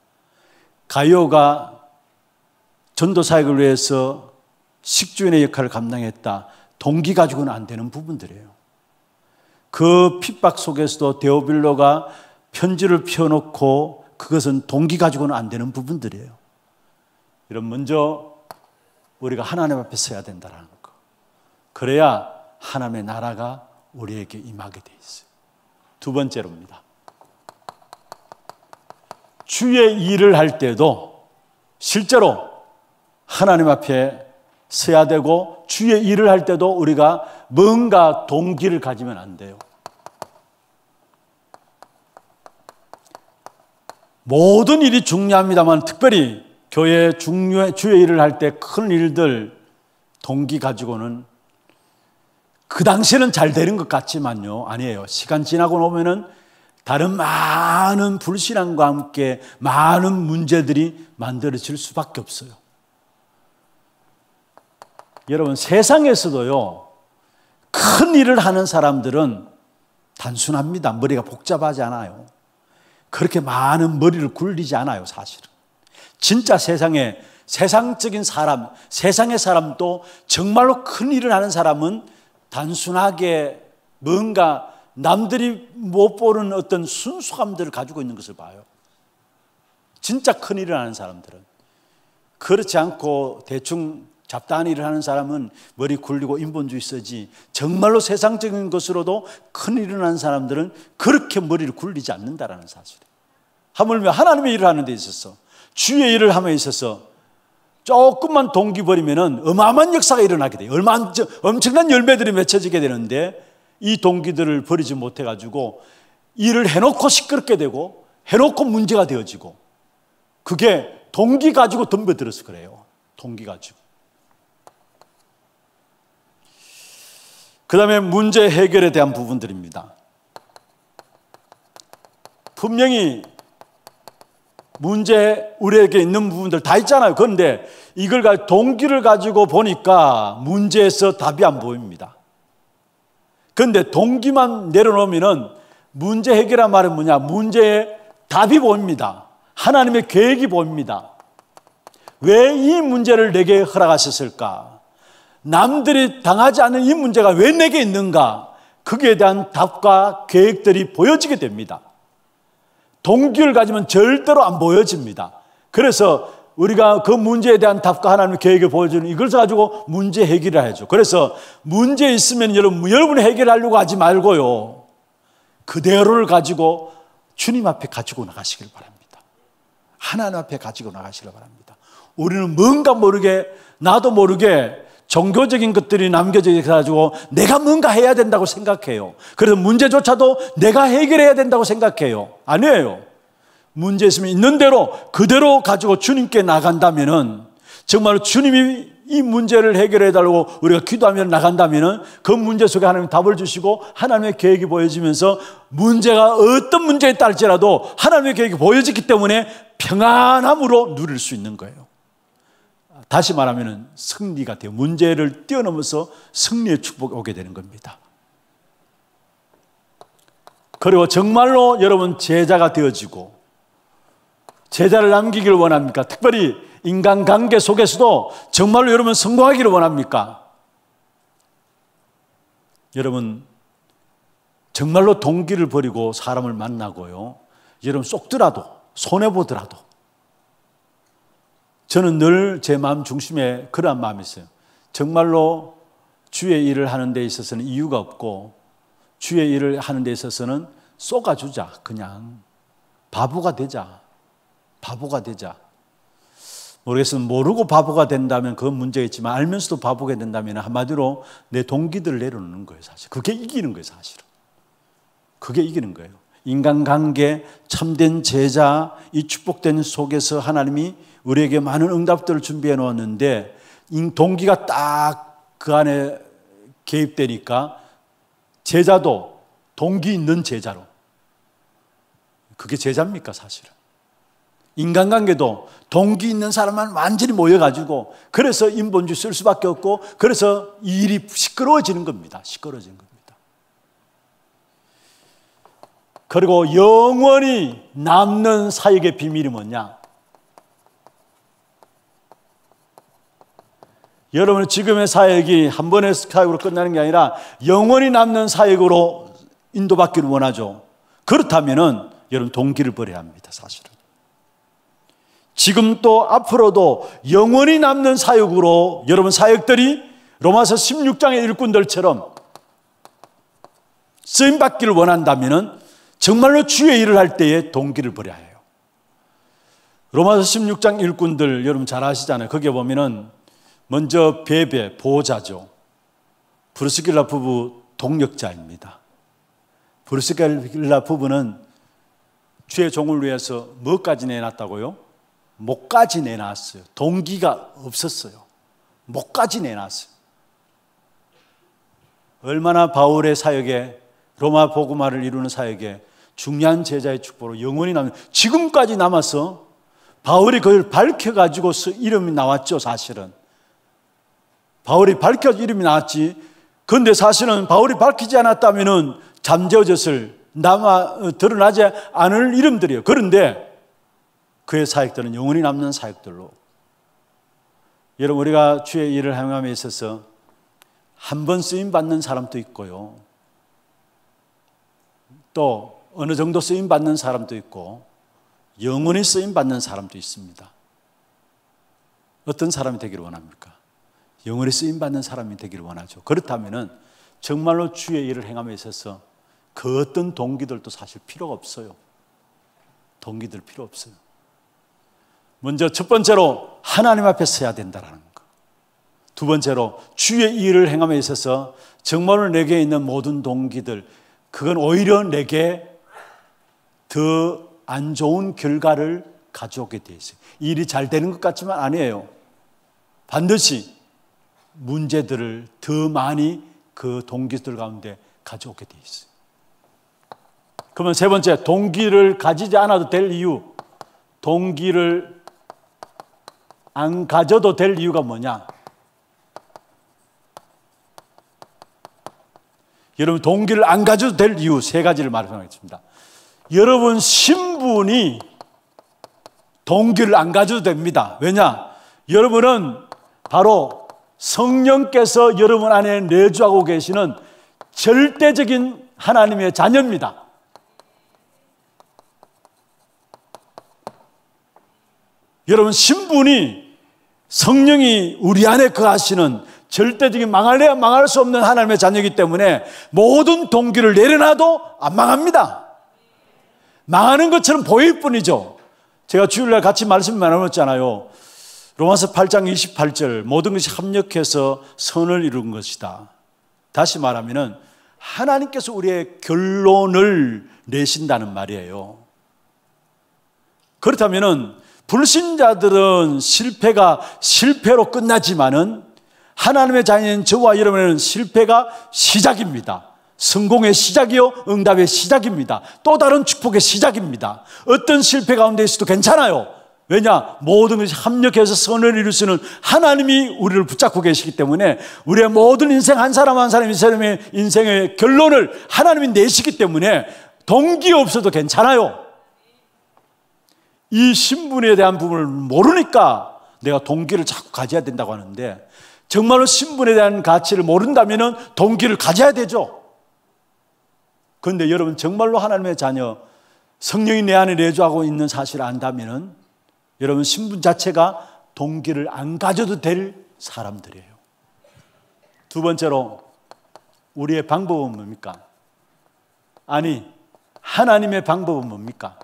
가이오가 전도사역을 위해서 식주인의 역할을 감당했다. 동기 가지고는 안 되는 부분들이에요. 그 핍박 속에서도 데오빌로가 편지를 펴놓고 그것은 동기 가지고는 안 되는 부분들이에요. 이런 먼저 우리가 하나님 앞에 서야 된다는 거. 그래야 하나님의 나라가 우리에게 임하게 돼 있어요. 두 번째로입니다. 주의 일을 할 때도 실제로 하나님 앞에 서야 되고 주의 일을 할 때도 우리가 뭔가 동기를 가지면 안 돼요. 모든 일이 중요합니다만 특별히 교회 주의 일을 할 때 큰 일들 동기 가지고는 그 당시에는 잘 되는 것 같지만요. 아니에요. 시간 지나고 나면은 다른 많은 불신앙과 함께 많은 문제들이 만들어질 수밖에 없어요. 여러분, 세상에서도요, 큰 일을 하는 사람들은 단순합니다. 머리가 복잡하지 않아요. 그렇게 많은 머리를 굴리지 않아요, 사실은. 진짜 세상에 세상적인 사람, 세상의 사람도 정말로 큰 일을 하는 사람은 단순하게 뭔가 남들이 못 보는 어떤 순수함들을 가지고 있는 것을 봐요. 진짜 큰 일을 하는 사람들은. 그렇지 않고 대충 잡다한 일을 하는 사람은 머리 굴리고 인본주의 쓰지, 정말로 세상적인 것으로도 큰 일을 하는 사람들은 그렇게 머리를 굴리지 않는다라는 사실이에요. 하물며 하나님의 일을 하는 데 있어서, 주의 일을 함에 있어서 조금만 동기 버리면은 어마어마한 역사가 일어나게 돼요. 엄청난 열매들이 맺혀지게 되는데, 이 동기들을 버리지 못해가지고 일을 해놓고 시끄럽게 되고 해놓고 문제가 되어지고, 그게 동기 가지고 덤벼들어서 그래요. 동기 가지고. 그 다음에 문제 해결에 대한 부분들입니다. 분명히 문제 우리에게 있는 부분들 다 있잖아요. 그런데 이걸 동기를 가지고 보니까 문제에서 답이 안 보입니다. 그런데 동기만 내려놓으면 문제 해결한 말은 뭐냐? 문제의 답이 보입니다. 하나님의 계획이 보입니다. 왜 이 문제를 내게 허락하셨을까? 남들이 당하지 않는 이 문제가 왜 내게 있는가? 거기에 대한 답과 계획들이 보여지게 됩니다. 동기를 가지면 절대로 안 보여집니다. 그래서 우리가 그 문제에 대한 답과 하나님의 계획을 보여주는 이걸 가지고 문제 해결을 해야죠. 그래서 문제 있으면 여러분이 해결하려고 하지 말고요, 그대로를 가지고 주님 앞에 가지고 나가시길 바랍니다. 하나님 앞에 가지고 나가시길 바랍니다. 우리는 뭔가 모르게, 나도 모르게 종교적인 것들이 남겨져 있어가지고 내가 뭔가 해야 된다고 생각해요. 그래서 문제조차도 내가 해결해야 된다고 생각해요. 아니에요. 문제 있으면 있는 대로 그대로 가지고 주님께 나간다면은, 정말로 주님이 이 문제를 해결해 달라고 우리가 기도하며 나간다면은, 그 문제 속에 하나님이 답을 주시고 하나님의 계획이 보여지면서, 문제가 어떤 문제에 딸지라도 하나님의 계획이 보여지기 때문에 평안함으로 누릴 수 있는 거예요. 다시 말하면 승리가 돼요. 문제를 뛰어넘어서 승리의 축복이 오게 되는 겁니다. 그리고 정말로 여러분 제자가 되어지고 제자를 남기기를 원합니까? 특별히 인간관계 속에서도 정말로 여러분 성공하기를 원합니까? 여러분 정말로 동기를 버리고 사람을 만나고요, 여러분 쏙더라도 손해보더라도, 저는 늘 제 마음 중심에 그러한 마음이 있어요. 정말로 주의 일을 하는 데 있어서는 이유가 없고, 주의 일을 하는 데 있어서는 쏘가주자. 그냥 바보가 되자. 모르겠어요. 모르고 바보가 된다면 그건 문제가 있지만, 알면서도 바보가 된다면 한마디로 내 동기들을 내려놓는 거예요. 사실 그게 이기는 거예요. 사실은 그게 이기는 거예요. 인간관계, 참된 제자, 이 축복된 속에서 하나님이 우리에게 많은 응답들을 준비해 놓았는데, 동기가 딱 그 안에 개입되니까 제자도 동기 있는 제자로, 그게 제자입니까? 사실은 인간관계도 동기 있는 사람만 완전히 모여가지고, 그래서 인본주의 쓸 수밖에 없고, 그래서 이 일이 시끄러워지는 겁니다. 시끄러워지는 겁니다. 그리고 영원히 남는 사역의 비밀이 뭐냐? 여러분 지금의 사역이 한 번의 사역으로 끝나는 게 아니라 영원히 남는 사역으로 인도받기를 원하죠. 그렇다면은 여러분 동기를 버려야 합니다. 사실은 지금 또 앞으로도 영원히 남는 사역으로 여러분 사역들이 로마서 16장의 일꾼들처럼 쓰임받기를 원한다면은 정말로 주의 일을 할 때에 동기를 버려야 해요. 로마서 16장 일꾼들 여러분 잘 아시잖아요. 거기에 보면은 먼저 베베 보호자죠. 브루스길라 부부 동력자입니다. 브루스길라 부부는 주의 종을 위해서 뭐까지 내놨다고요? 목까지 내놨어요. 동기가 없었어요. 목까지 내놨어요. 얼마나 바울의 사역에, 로마 복음화를 이루는 사역에 중요한 제자의 축복으로 영원히 남는, 지금까지 남아서 바울이 그걸 밝혀가지고 이름이 나왔죠. 사실은 바울이 밝혀서 이름이 나왔지. 그런데 사실은 바울이 밝히지 않았다면 잠재워졌을, 드러나지 않을 이름들이에요. 그런데 그의 사역들은 영원히 남는 사역들로. 여러분 우리가 주의 일을 행함에 있어서 한 번 쓰임받는 사람도 있고요, 또 어느 정도 쓰임받는 사람도 있고 영원히 쓰임받는 사람도 있습니다. 어떤 사람이 되기를 원합니까? 영원히 쓰임받는 사람이 되기를 원하죠. 그렇다면 정말로 주의 일을 행함에 있어서 그 어떤 동기들도 사실 필요가 없어요. 동기들 필요 없어요. 먼저 첫 번째로 하나님 앞에 서야 된다는 거. 두 번째로 주의 일을 행함에 있어서 정말로 내게 있는 모든 동기들, 그건 오히려 내게 더 안 좋은 결과를 가져오게 돼 있어요. 일이 잘 되는 것 같지만 아니에요. 반드시 문제들을 더 많이 그 동기들 가운데 가져오게 돼 있어요. 그러면 세 번째, 동기를 가지지 않아도 될 이유, 동기를 안 가져도 될 이유가 뭐냐? 여러분, 동기를 안 가져도 될 이유 세 가지를 말씀하겠습니다. 여러분 신분이 동기를 안 가져도 됩니다. 왜냐? 여러분은 바로 성령께서 여러분 안에 내주하고 계시는 절대적인 하나님의 자녀입니다. 여러분 신분이 성령이 우리 안에 거하시는 절대적인 망할래야 망할 수 없는 하나님의 자녀이기 때문에 모든 동기를 내려놔도 안 망합니다. 망하는 것처럼 보일 뿐이죠. 제가 주일날 같이 말씀 나눴잖아요. 로마서 8장 28절, 모든 것이 합력해서 선을 이룬 것이다. 다시 말하면 하나님께서 우리의 결론을 내신다는 말이에요. 그렇다면 불신자들은 실패가 실패로 끝나지만은 하나님의 자녀인 저와 여러분은 실패가 시작입니다. 성공의 시작이요, 응답의 시작입니다. 또 다른 축복의 시작입니다. 어떤 실패 가운데 있어도 괜찮아요. 왜냐? 모든 것이 합력해서 선을 이루시는 하나님이 우리를 붙잡고 계시기 때문에 우리의 모든 인생 한 사람 한 사람의 인생의 결론을 하나님이 내시기 때문에 동기 없어도 괜찮아요. 이 신분에 대한 부분을 모르니까 내가 동기를 자꾸 가져야 된다고 하는데, 정말로 신분에 대한 가치를 모른다면 동기를 가져야 되죠. 그런데 여러분 정말로 하나님의 자녀, 성령이 내 안에 내주하고 있는 사실을 안다면 여러분 신분 자체가 동기를 안 가져도 될 사람들이에요. 두 번째로 우리의 방법은 뭡니까? 아니, 하나님의 방법은 뭡니까?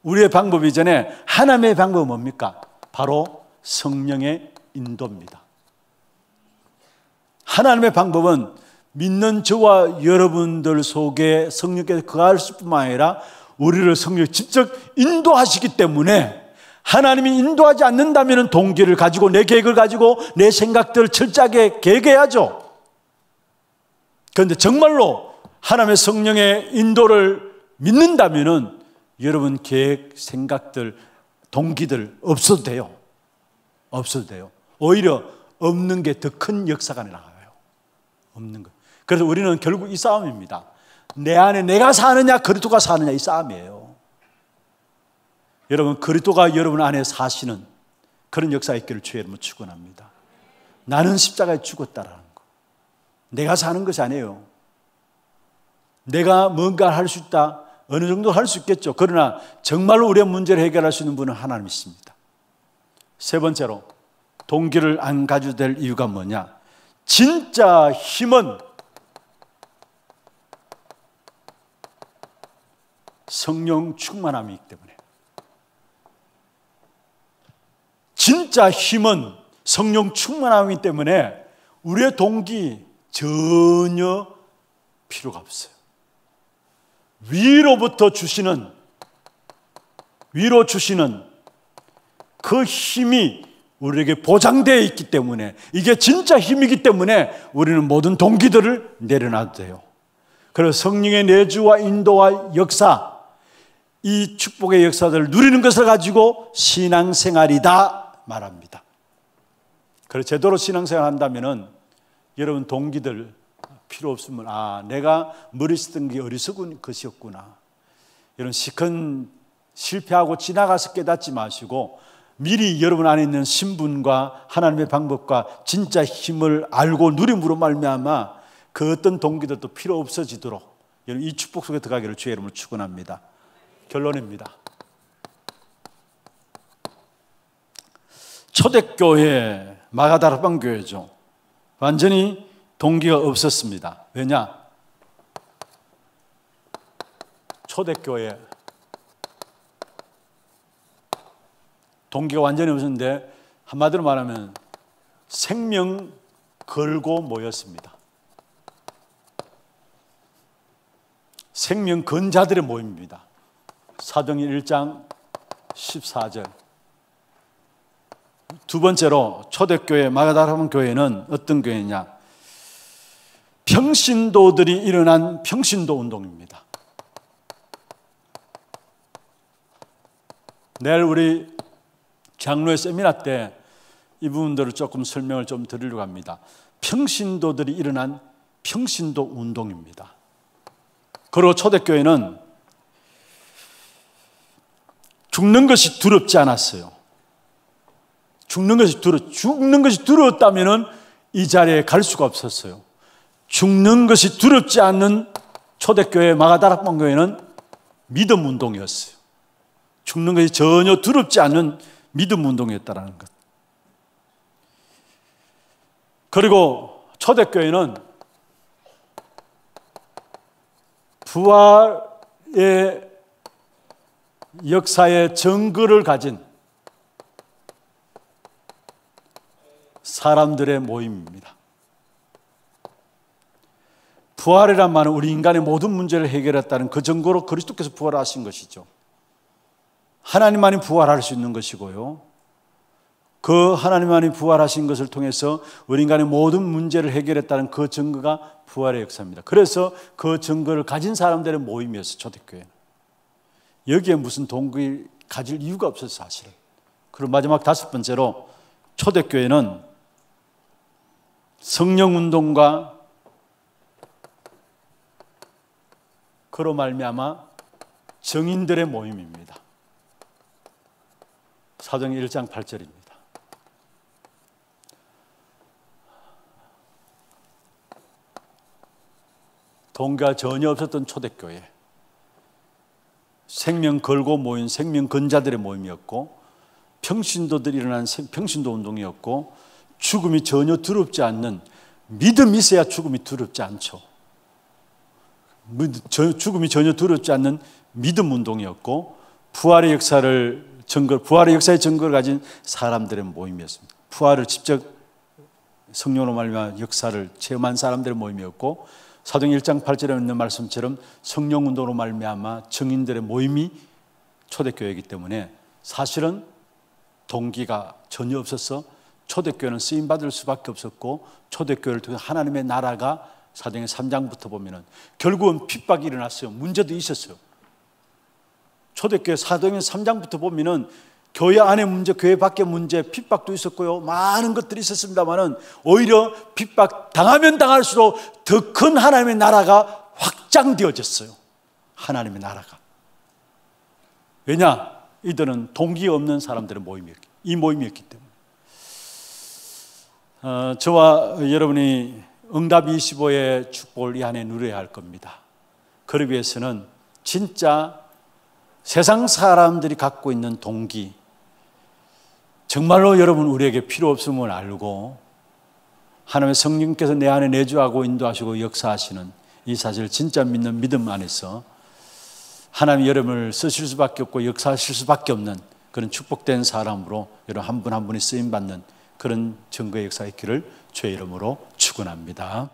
우리의 방법 이전에 하나님의 방법은 뭡니까? 바로 성령의 인도입니다. 하나님의 방법은 믿는 저와 여러분들 속에 성령께서 거하실 뿐만 아니라 우리를 성령이 직접 인도하시기 때문에, 하나님이 인도하지 않는다면 동기를 가지고 내 계획을 가지고 내 생각들을 철저하게 계획해야죠. 그런데 정말로 하나님의 성령의 인도를 믿는다면 여러분 계획, 생각들, 동기들 없어도 돼요. 없어도 돼요. 오히려 없는 게 더 큰 역사가 나가요. 없는 것. 그래서 우리는 결국 이 싸움입니다. 내 안에 내가 사느냐 그리스도가 사느냐, 이 싸움이에요. 여러분 그리스도가 여러분 안에 사시는 그런 역사가 있기를 주의 이름으로 축원합니다. 나는 십자가에 죽었다라는 거. 내가 사는 것이 아니에요. 내가 뭔가 할 수 있다, 어느 정도 할 수 있겠죠. 그러나 정말로 우리의 문제를 해결할 수 있는 분은 하나님이십니다. 세 번째로 동기를 안 가져도 될 이유가 뭐냐? 진짜 힘은 성령 충만함이기 때문에. 진짜 힘은 성령 충만함이기 때문에 우리의 동기 전혀 필요가 없어요. 위로 주시는 그 힘이 우리에게 보장되어 있기 때문에, 이게 진짜 힘이기 때문에 우리는 모든 동기들을 내려놔도 돼요. 그래서 성령의 내주와 인도와 역사, 이 축복의 역사들을 누리는 것을 가지고 신앙생활이다 말합니다. 그래서 제대로 신앙생활 한다면 여러분 동기들 필요 없으면, 아, 내가 머리 쓰던 게 어리석은 것이었구나. 이런 시큰 실패하고 지나가서 깨닫지 마시고 미리 여러분 안에 있는 신분과 하나님의 방법과 진짜 힘을 알고 누림으로 말미암아 그 어떤 동기들도 필요 없어지도록 여러분 이 축복 속에 들어가기를 주의 이름으로 축원합니다. 결론입니다. 초대교회, 마가다락방 교회죠. 완전히 동기가 없었습니다. 왜냐? 초대교회 동기가 완전히 없었는데 한마디로 말하면 생명 걸고 모였습니다. 생명 건 자들의 모임입니다. 사도행전 1장 14절. 두 번째로 초대교회 마가다라는 교회는 어떤 교회냐? 평신도들이 일어난 평신도 운동입니다. 내일 우리 장로의 세미나 때 이 부분들을 조금 설명을 좀 드리려고 합니다. 평신도들이 일어난 평신도 운동입니다. 그리고 초대교회는 죽는 것이 두렵지 않았어요. 죽는 것이 두려웠다면 이 자리에 갈 수가 없었어요. 죽는 것이 두렵지 않는 초대교회 마가다락방 교회는 믿음 운동이었어요. 죽는 것이 전혀 두렵지 않는 믿음 운동이었다는 것. 그리고 초대교회는 부활의 역사의 증거를 가진 사람들의 모임입니다. 부활이란 말은 우리 인간의 모든 문제를 해결했다는 그 증거로 그리스도께서 부활하신 것이죠. 하나님만이 부활할 수 있는 것이고요. 그 하나님만이 부활하신 것을 통해서 우리 인간의 모든 문제를 해결했다는 그 증거가 부활의 역사입니다. 그래서 그 증거를 가진 사람들의 모임이었어요. 초대교회는. 여기에 무슨 동기 가질 이유가 없었어요. 사실은. 그리고 마지막 다섯 번째로 초대교회는 성령운동과 그로 말미암아 정인들의 모임입니다. 사도행전 1장 8절입니다. 동기가 전혀 없었던 초대교회, 생명 걸고 모인 생명 건자들의 모임이었고, 평신도들이 일어난 평신도 운동이었고, 죽음이 전혀 두렵지 않는, 믿음이 있어야 죽음이 두렵지 않죠. 죽음이 전혀 두렵지 않는 믿음 운동이었고, 부활의 역사의 증거를 가진 사람들의 모임이었습니다. 부활을 직접 성령으로 말미암아 역사를 체험한 사람들의 모임이었고, 사도행전 1장 8절에 있는 말씀처럼 성령 운동으로 말미암아 증인들의 모임이 초대교회이기 때문에 사실은 동기가 전혀 없어서 초대교회는 쓰임받을 수밖에 없었고, 초대교회를 통해 하나님의 나라가 사도행전 3장부터 보면은 결국은 핍박이 일어났어요. 문제도 있었어요. 초대교회 사도행전 3장부터 보면은 교회 안의 문제, 교회 밖의 문제, 핍박도 있었고요. 많은 것들이 있었습니다만은 오히려 핍박 당하면 당할수록 더 큰 하나님의 나라가 확장되어졌어요. 하나님의 나라가. 왜냐? 이들은 동기가 없는 사람들의 모임이었기 때문에. 저와 여러분이 응답 25의 축복을 이 안에 누려야 할 겁니다. 그러기 위해서는 진짜 세상 사람들이 갖고 있는 동기, 정말로 여러분 우리에게 필요 없음을 알고 하나님의 성령께서 내 안에 내주하고 인도하시고 역사하시는 이 사실을 진짜 믿는 믿음 안에서 하나님이 여러분을 쓰실 수밖에 없고 역사하실 수밖에 없는 그런 축복된 사람으로 여러분 한 분 한 분이 쓰임받는 그런 증거의 역사의 길을 주의 이름으로 축원합니다.